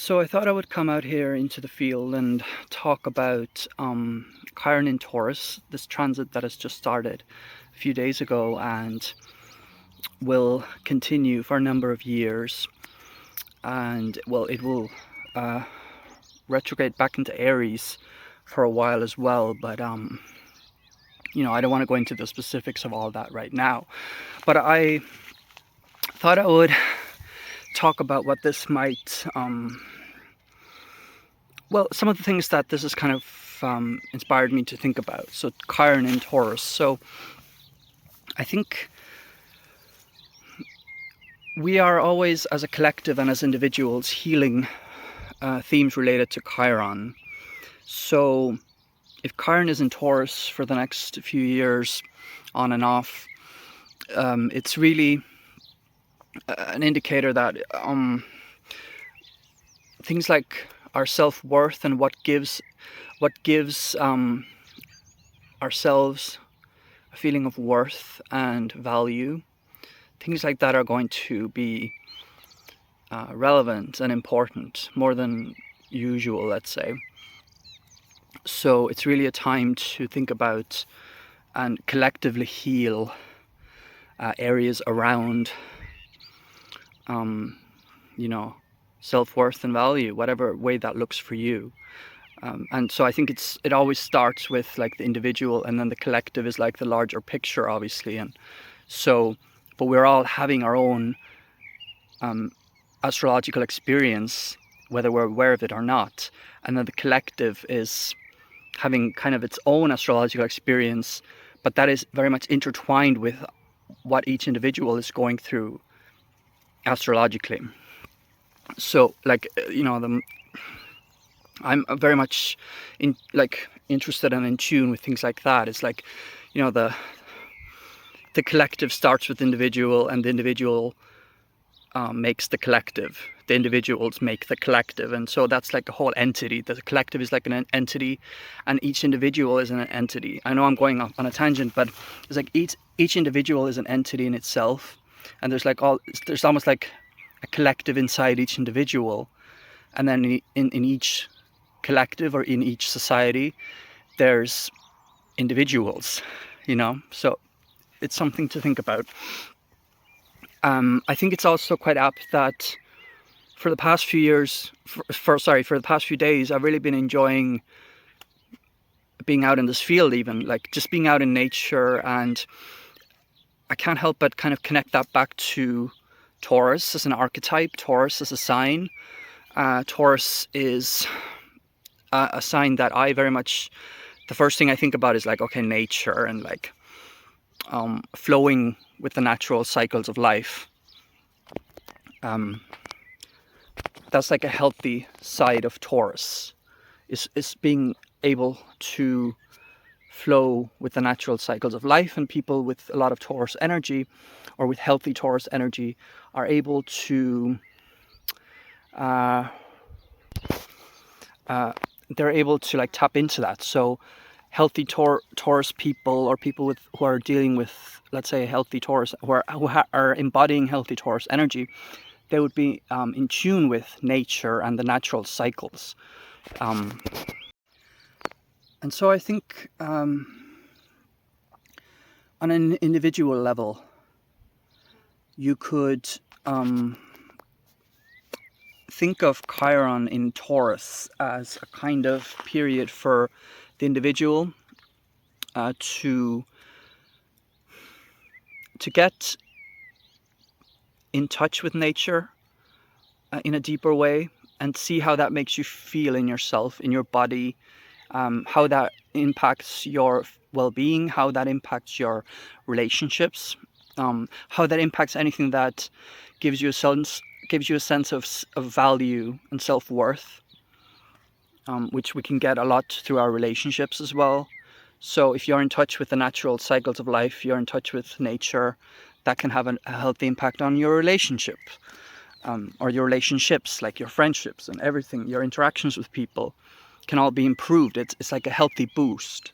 So I thought I would come out here into the field and talk about Chiron in Taurus, this transit that has just started a few days ago and will continue for a number of years. And well, it will retrograde back into Aries for a while as well, but I don't want to go into the specifics of all that right now. But I thought I would talk about what this might some of the things that this has kind of inspired me to think about. So Chiron in Taurus. So I think we are always, as a collective and as individuals, healing themes related to Chiron. So if Chiron is in Taurus for the next few years, on and off, it's really an indicator that things like our self-worth and what gives ourselves a feeling of worth and value, things like that are going to be relevant and important, more than usual, let's say. So it's really a time to think about and collectively heal areas around self-worth and value, whatever way that looks for you. And so I think it always starts with like the individual, and then the collective is like the larger picture, obviously. And so, but we're all having our own astrological experience, whether we're aware of it or not. And then the collective is having kind of its own astrological experience, but that is very much intertwined with what each individual is going through astrologically. So I'm very much interested and in tune with things like that. It's like, the collective starts with the individual, and the individual makes the collective. The individuals make the collective, and so that's like a whole entity. The collective is like an entity, and each individual is an entity. I know I'm going off on a tangent, but it's like each individual is an entity in itself, and there's almost like a collective inside each individual, and then in each collective or in each society there's individuals, so it's something to think about. I think it's also quite apt that for the past few years, for the past few days, I've really been enjoying being out in this field, even like just being out in nature, and I can't help but kind of connect that back to Taurus as an archetype, Taurus as a sign. Taurus is a sign that I very much, the first thing I think about is like, okay, nature and like flowing with the natural cycles of life. That's like a healthy side of Taurus, is being able to flow with the natural cycles of life, and people with a lot of Taurus energy or with healthy Taurus energy are able to they're able to like tap into that. So healthy Taurus people, or people who are dealing with, let's say, healthy Taurus, who are embodying healthy Taurus energy, they would be in tune with nature and the natural cycles. And so I think on an individual level, you could think of Chiron in Taurus as a kind of period for the individual to get in touch with nature in a deeper way, and see how that makes you feel in yourself, in your body, how that impacts your well-being, how that impacts your relationships, how that impacts anything that gives you a sense of value and self-worth, which we can get a lot through our relationships as well. So if you're in touch with the natural cycles of life, you're in touch with nature, that can have a healthy impact on your relationship, or your relationships, like your friendships and everything. Your interactions with people can all be improved. It's like a healthy boost.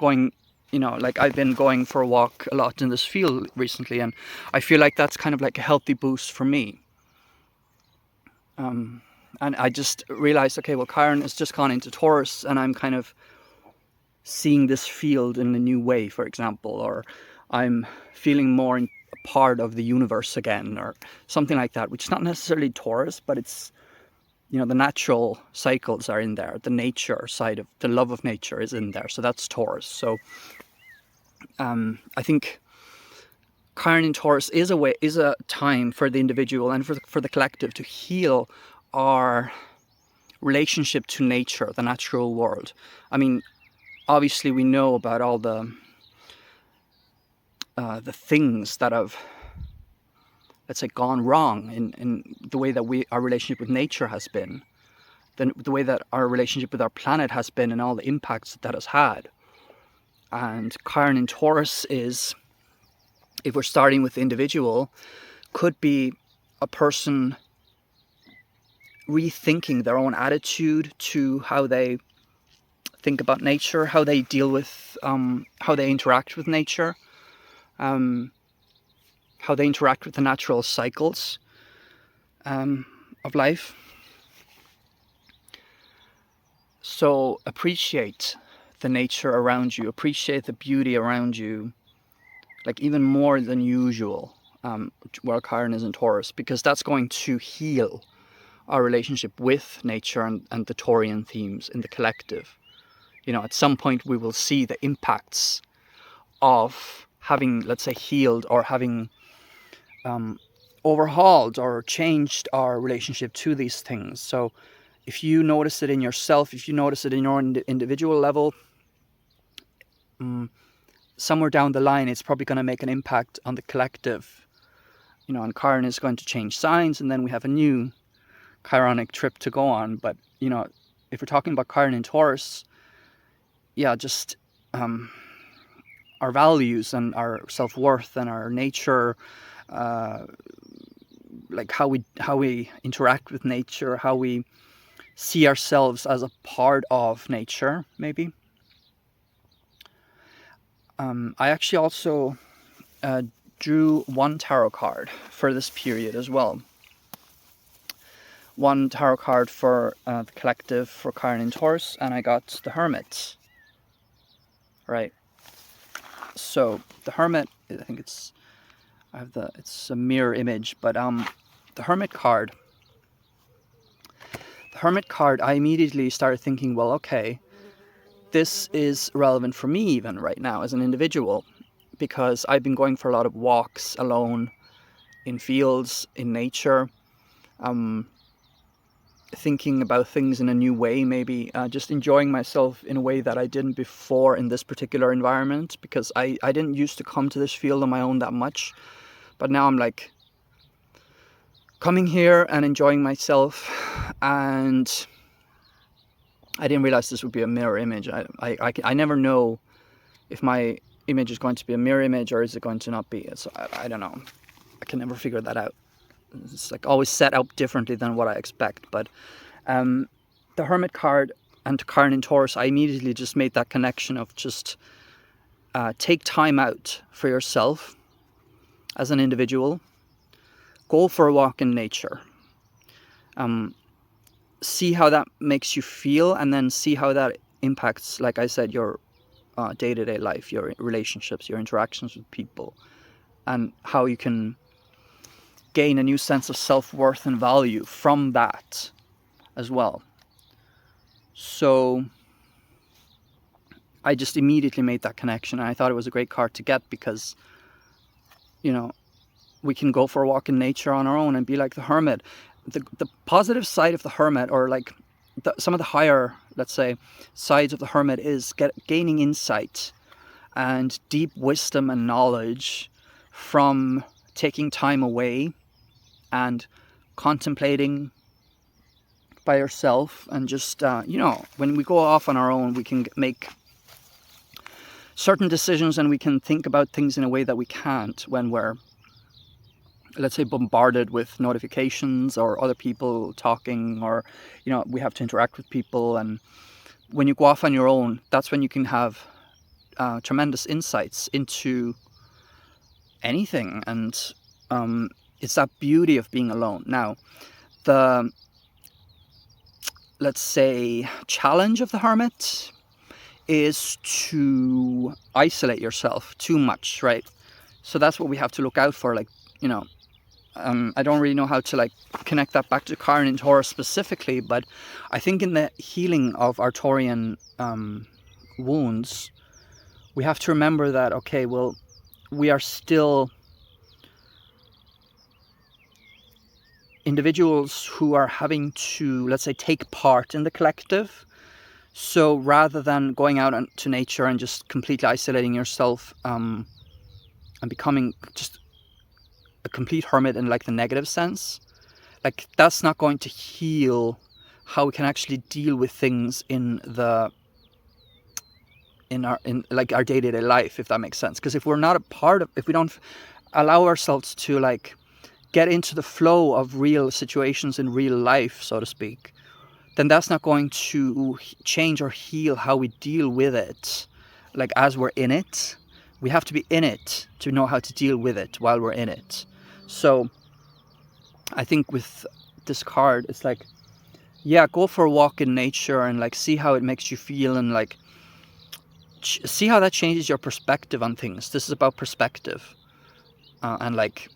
Like I've been going for a walk a lot in this field recently, and I feel like that's kind of like a healthy boost for me. And I just realized, okay, well, Chiron has just gone into Taurus, and I'm kind of seeing this field in a new way, for example, or I'm feeling more a part of the universe again, or something like that, which is not necessarily Taurus, but it's, the natural cycles are in there. The nature side of the love of nature is in there. So that's Taurus. So I think Chiron in Taurus is a time for the individual and for the collective to heal our relationship to nature, the natural world. I mean, obviously we know about all the things that have, let's say, gone wrong in the way that our relationship with nature has been, the way that our relationship with our planet has been, and all the impacts that has had. And Chiron in Taurus is, if we're starting with the individual, could be a person rethinking their own attitude to how they think about nature, how they deal with, how they interact with nature, how they interact with the natural cycles of life. So appreciate the nature around you, appreciate the beauty around you, like even more than usual, while Chiron is in Taurus, because that's going to heal our relationship with nature and the Taurian themes in the collective. At some point we will see the impacts of having, let's say, healed or having overhauled or changed our relationship to these things. So if you notice it in yourself, if you notice it in your individual level, somewhere down the line it's probably going to make an impact on the collective. And Chiron is going to change signs, and then we have a new Chironic trip to go on. But if we're talking about Chiron in Taurus, just our values and our self-worth and our nature, like how we interact with nature, how we see ourselves as a part of nature, maybe. I actually also drew one tarot card for this period as well. One tarot card for the collective for Chiron in Taurus, and I got the Hermit. Right. So the Hermit, I think it's a mirror image, but the Hermit card. The Hermit card, I immediately started thinking, well, okay, this is relevant for me even right now as an individual, because I've been going for a lot of walks alone in fields, in nature, thinking about things in a new way, maybe just enjoying myself in a way that I didn't before in this particular environment, because I didn't used to come to this field on my own that much, but now I'm like coming here and enjoying myself. And I didn't realize this would be a mirror image. I never know if my image is going to be a mirror image or is it going to not be. So I don't know. I can never figure that out. It's like always set up differently than what I expect. But the Hermit card and Chiron in Taurus, I immediately just made that connection of just take time out for yourself as an individual. Go for a walk in nature. See how that makes you feel, and then see how that impacts, like I said, your day-to-day life, your relationships, your interactions with people, and how you can gain a new sense of self-worth and value from that as well. So I just immediately made that connection, and I thought it was a great card to get because, we can go for a walk in nature on our own and be like the Hermit. The positive side of the Hermit, or like some of the higher, let's say, sides of the Hermit, is gaining insight and deep wisdom and knowledge from taking time away and contemplating by yourself, and just when we go off on our own, we can make certain decisions and we can think about things in a way that we can't when we're, let's say, bombarded with notifications or other people talking, or we have to interact with people. And when you go off on your own, that's when you can have tremendous insights into anything. And it's that beauty of being alone. Now, the let's say, challenge of the hermit is to isolate yourself too much, right? So that's what we have to look out for. Like, you know, I don't really know how to like connect that back to Chiron and Taurus specifically, but I think in the healing of our Taurian wounds, we have to remember that, okay, well, we are still individuals who are having to, let's say, take part in the collective. So rather than going out into nature and just completely isolating yourself and becoming just a complete hermit in like the negative sense, like that's not going to heal how we can actually deal with things in like our day-to-day life, if that makes sense. Because if we're not a part of, if we don't allow ourselves to like get into the flow of real situations in real life, so to speak, then that's not going to change or heal how we deal with it. Like as we're in it, we have to be in it to know how to deal with it while we're in it. So I think with this card, it's like, yeah, go for a walk in nature and like see how it makes you feel, and like see how that changes your perspective on things. This is about perspective and like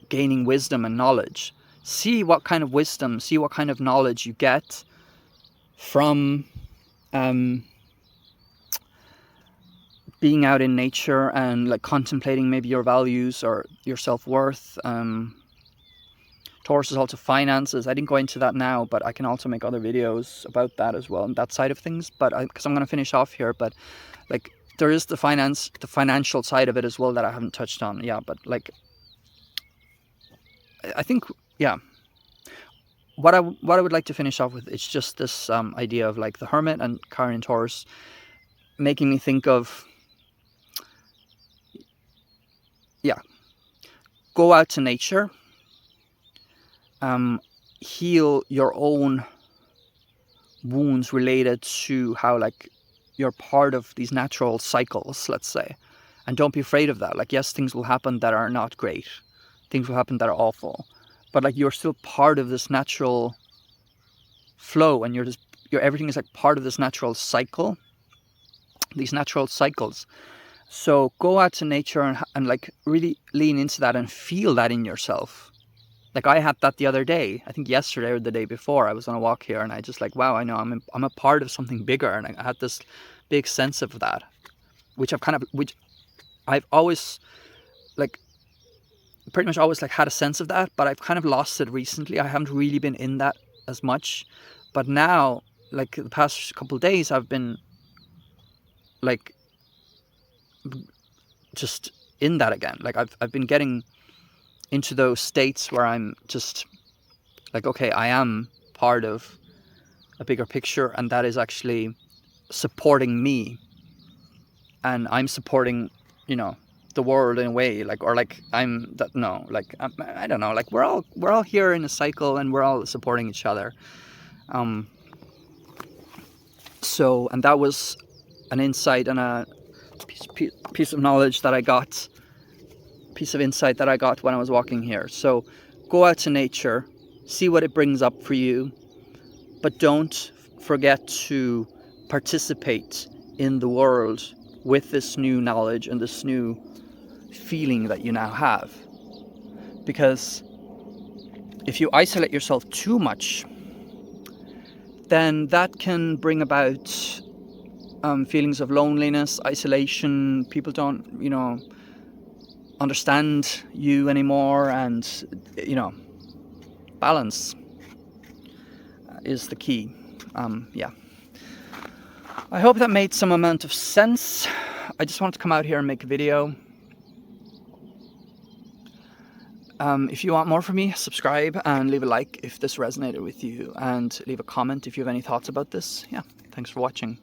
gaining wisdom and knowledge. See what kind of wisdom, see what kind of knowledge you get from being out in nature and like contemplating maybe your values or your self-worth. Taurus is also finances. I didn't go into that now, but I can also make other videos about that as well, and that side of things. But because I'm going to finish off here, but like there is the financial side of it as well that I haven't touched on. Yeah, but like I think, yeah, what I would like to finish off with is just this idea of like the hermit and Chiron and Taurus, making me think of, yeah, go out to nature, heal your own wounds related to how like you're part of these natural cycles, let's say, and don't be afraid of that. Like, yes, things will happen that are not great, things will happen that are awful, but like you're still part of this natural flow, and you're everything is like part of this natural cycle, these natural cycles. So go out to nature and like really lean into that and feel that in yourself. Like I had that the other day, I think yesterday or the day before, I was on a walk here and I just like, wow, I know I'm a part of something bigger, and I had this big sense of that, which I've always like pretty much always like had a sense of that, but I've kind of lost it recently. I haven't really been in that as much, but now like the past couple of days I've been like just in that again. Like I've been getting into those states where I'm just like, okay, I am part of a bigger picture, and that is actually supporting me, and I'm supporting, you know, the world in a way, like, or like I'm that, no, like I don't know, like we're all here in a cycle and we're all supporting each other. So, and that was an insight and a piece of knowledge that I got, piece of insight that I got when I was walking here. So go out to nature, see what it brings up for you, but don't forget to participate in the world with this new knowledge and this new feeling that you now have. Because if you isolate yourself too much, then that can bring about feelings of loneliness, isolation. People don't, you know, understand you anymore, and you know, balance is the key. Yeah, I hope that made some amount of sense. I just wanted to come out here and make a video. If you want more from me, subscribe and leave a like if this resonated with you, and leave a comment if you have any thoughts about this. Yeah, thanks for watching.